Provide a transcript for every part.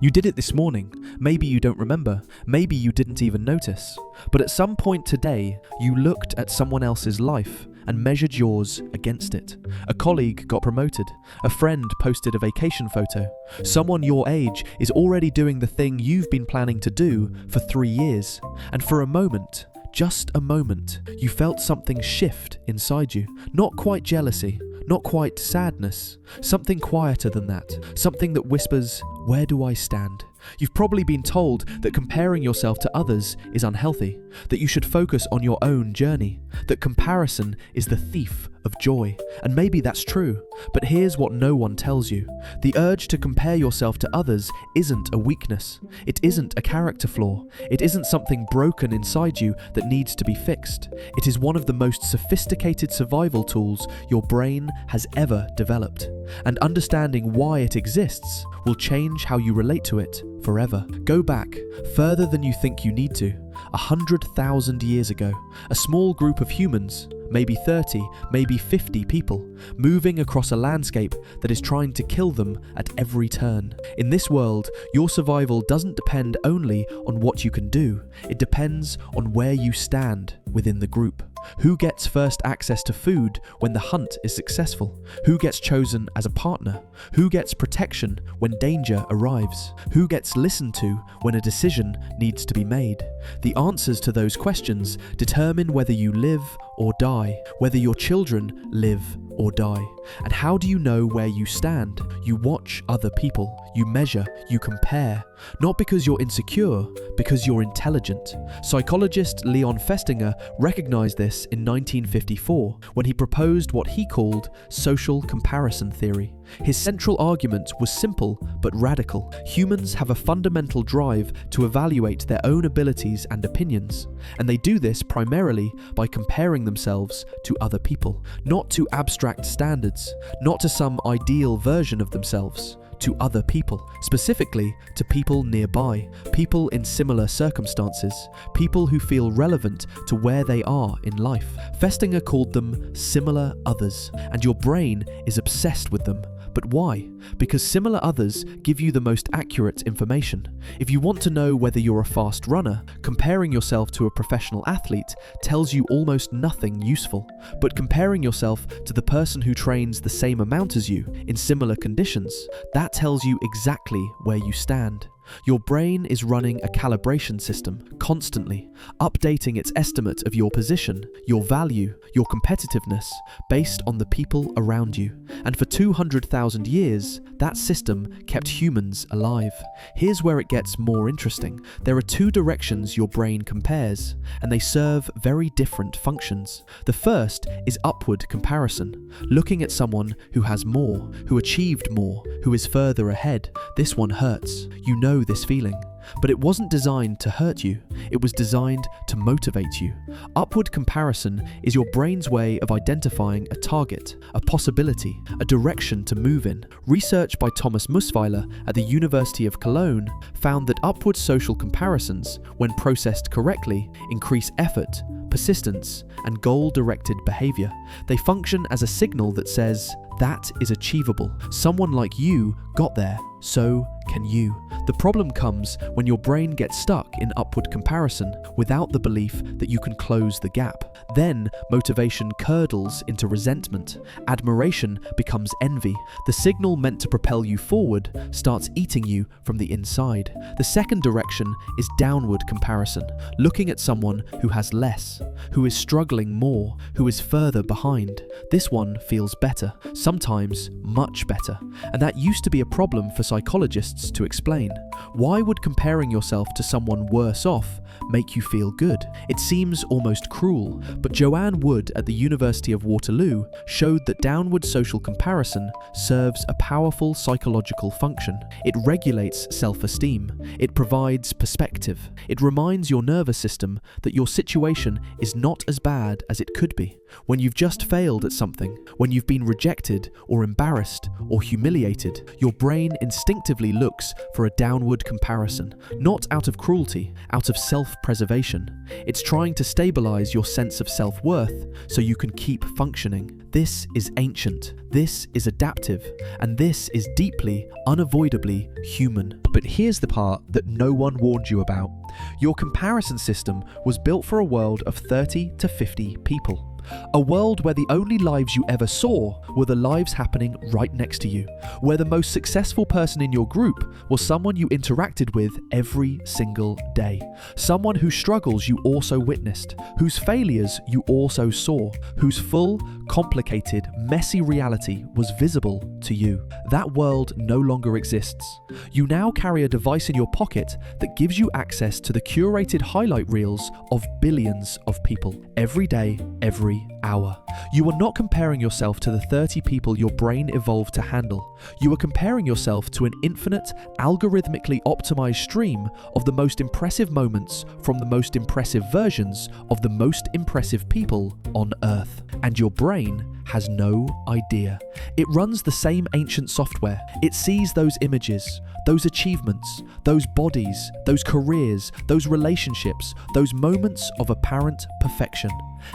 You did it this morning. Maybe you don't remember. Maybe you didn't even notice. But at some point today, you looked at someone else's life and measured yours against it. A colleague got promoted. A friend posted a vacation photo. Someone your age is already doing the thing you've been planning to do for 3 years. And for a moment, just a moment, you felt something shift inside you. Not quite jealousy, not quite sadness, something quieter than that. Something that whispers, "Where do I stand?" You've probably been told that comparing yourself to others is unhealthy, that you should focus on your own journey, that comparison is the thief of joy. And maybe that's true, but here's what no one tells you. The urge to compare yourself to others isn't a weakness. It isn't a character flaw. It isn't something broken inside you that needs to be fixed. It is one of the most sophisticated survival tools your brain has ever developed. And understanding why it exists will change how you relate to it forever. Go back, further than you think you need to. 100,000 years ago, a small group of humans, maybe 30, maybe 50 people, moving across a landscape that is trying to kill them at every turn. In this world, your survival doesn't depend only on what you can do. It depends on where you stand within the group. Who gets first access to food when the hunt is successful? Who gets chosen as a partner? Who gets protection when danger arrives? Who gets listened to when a decision needs to be made? The answers to those questions determine whether you live or die, whether your children live or die. And how do you know where you stand? You watch other people, you measure, you compare. Not because you're insecure, because you're intelligent. Psychologist Leon Festinger recognized this in 1954 when he proposed what he called social comparison theory. His central argument was simple but radical. Humans have a fundamental drive to evaluate their own abilities and opinions, and they do this primarily by comparing themselves to other people, not to abstract standards, not to some ideal version of themselves, to other people, specifically to people nearby, people in similar circumstances, people who feel relevant to where they are in life. Festinger called them similar others, and your brain is obsessed with them. But why? Because similar others give you the most accurate information. If you want to know whether you're a fast runner, comparing yourself to a professional athlete tells you almost nothing useful. But comparing yourself to the person who trains the same amount as you in similar conditions, that tells you exactly where you stand. Your brain is running a calibration system constantly, updating its estimate of your position, your value, your competitiveness, based on the people around you. And for 200,000 years, that system kept humans alive. Here's where it gets more interesting. There are two directions your brain compares, and they serve very different functions. The first is upward comparison, looking at someone who has more, who achieved more, who is further ahead. This one hurts. You know this feeling. But it wasn't designed to hurt you, it was designed to motivate you. Upward comparison is your brain's way of identifying a target, a possibility, a direction to move in. Research by Thomas Musweiler at the University of Cologne found that upward social comparisons, when processed correctly, increase effort, persistence, and goal-directed behavior. They function as a signal that says, that is achievable. Someone like you got there, so can you. The problem comes when your brain gets stuck in upward comparison without the belief that you can close the gap. Then motivation curdles into resentment. Admiration becomes envy. The signal meant to propel you forward starts eating you from the inside. The second direction is downward comparison, looking at someone who has less, who is struggling more, who is further behind. This one feels better, sometimes much better. And that used to be a problem for psychologists to explain. Why would comparing yourself to someone worse off make you feel good? It seems almost cruel, but Joanne Wood at the University of Waterloo showed that downward social comparison serves a powerful psychological function. It regulates self-esteem. It provides perspective. It reminds your nervous system that your situation is not as bad as it could be. When you've just failed at something, when you've been rejected or embarrassed or humiliated, your brain instead instinctively looks for a downward comparison, not out of cruelty, out of self-preservation. It's trying to stabilize your sense of self-worth so you can keep functioning. This is ancient, this is adaptive, and this is deeply, unavoidably human. But here's the part that no one warned you about. Your comparison system was built for a world of 30 to 50 people. A world where the only lives you ever saw were the lives happening right next to you, where the most successful person in your group was someone you interacted with every single day, someone whose struggles you also witnessed, whose failures you also saw, whose full, complicated, messy reality was visible to you. That world no longer exists. You now carry a device in your pocket that gives you access to the curated highlight reels of billions of people, every day, every hour. You are not comparing yourself to the 30 people your brain evolved to handle. You are comparing yourself to an infinite, algorithmically optimized stream of the most impressive moments from the most impressive versions of the most impressive people on Earth. And your brain has no idea. It runs the same ancient software. It sees those images, those achievements, those bodies, those careers, those relationships, those moments of apparent perfection.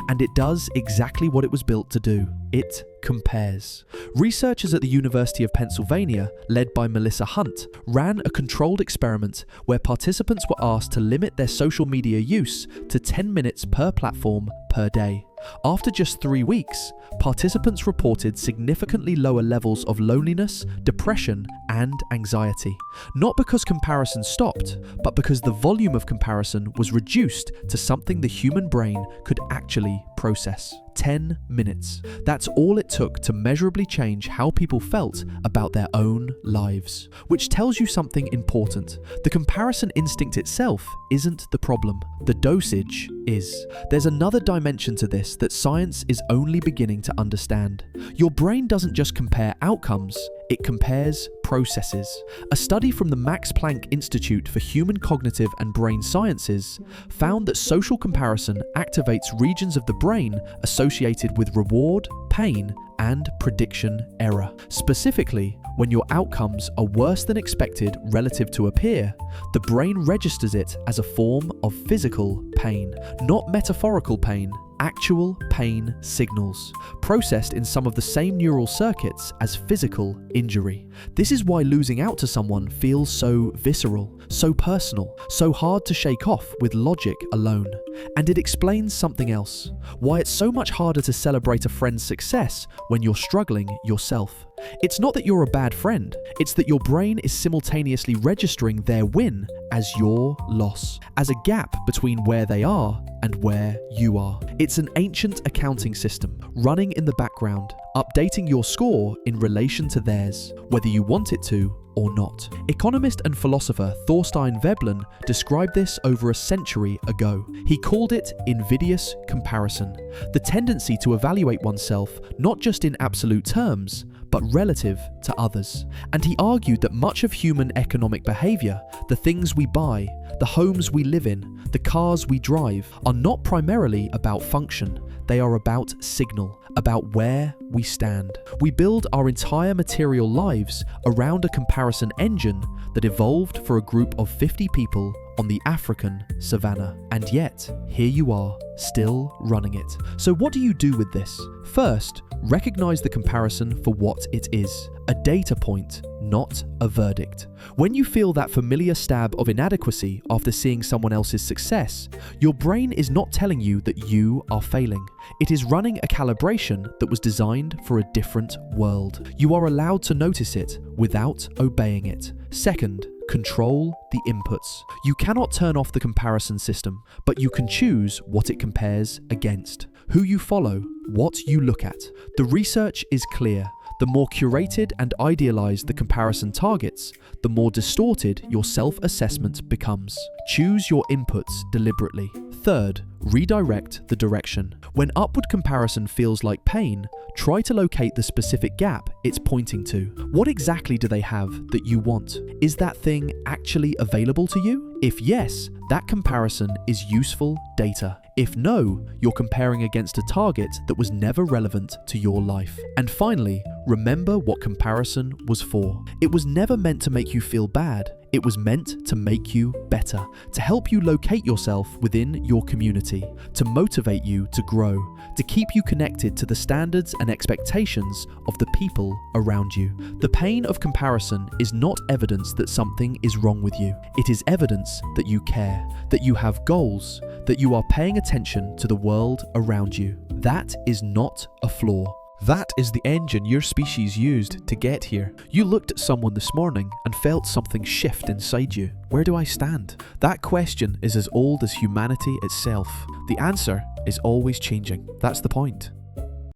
And it does exactly what it was built to do. It compares. Researchers at the University of Pennsylvania, led by Melissa Hunt, ran a controlled experiment where participants were asked to limit their social media use to 10 minutes per platform per day. After just 3 weeks, participants reported significantly lower levels of loneliness, depression, and anxiety. Not because comparison stopped, but because the volume of comparison was reduced to something the human brain could actually process. 10 minutes. That's all it took to measurably change how people felt about their own lives. Which tells you something important. The comparison instinct itself isn't the problem. The dosage is. There's another dimension to this that science is only beginning to understand. Your brain doesn't just compare outcomes, it compares processes. A study from the Max Planck Institute for Human Cognitive and Brain Sciences found that social comparison activates regions of the brain associated with reward, pain, and prediction error. Specifically, when your outcomes are worse than expected relative to a peer, the brain registers it as a form of physical pain, not metaphorical pain, actual pain signals, processed in some of the same neural circuits as physical injury. This is why losing out to someone feels so visceral, so personal, so hard to shake off with logic alone. And it explains something else, why it's so much harder to celebrate a friend's success when you're struggling yourself. It's not that you're a bad friend, it's that your brain is simultaneously registering their win as your loss, as a gap between where they are and where you are. It's an ancient accounting system running in the background, updating your score in relation to theirs, whether you want it to or not. Economist and philosopher Thorstein Veblen described this over a century ago. He called it invidious comparison, the tendency to evaluate oneself not just in absolute terms, but relative to others. And he argued that much of human economic behavior, the things we buy, the homes we live in, the cars we drive, are not primarily about function. They are about signal, about where we stand. We build our entire material lives around a comparison engine that evolved for a group of 50 people on the African savannah. And yet, here you are, still running it. So what do you do with this? First, recognize the comparison for what it is, a data point, not a verdict. When you feel that familiar stab of inadequacy after seeing someone else's success, your brain is not telling you that you are failing. It is running a calibration that was designed for a different world. You are allowed to notice it without obeying it. Second, control the inputs. You cannot turn off the comparison system, but you can choose what it compares against, who you follow, what you look at. The research is clear. The more curated and idealized the comparison targets, the more distorted your self-assessment becomes. Choose your inputs deliberately. Third, redirect the direction. When upward comparison feels like pain, try to locate the specific gap it's pointing to. What exactly do they have that you want? Is that thing actually available to you? If yes, that comparison is useful data. If no, you're comparing against a target that was never relevant to your life. And finally, Remember what comparison was for. It was never meant to make you feel bad. It was meant to make you better, to help you locate yourself within your community, to motivate you to grow, to keep you connected to the standards and expectations of the people around you. The pain of comparison is not evidence that something is wrong with you. It is evidence that you care, that you have goals, that you are paying attention to the world around you. That is not a flaw. That is the engine your species used to get here. You looked at someone this morning and felt something shift inside you. Where do I stand? That question is as old as humanity itself. The answer is always changing. That's the point.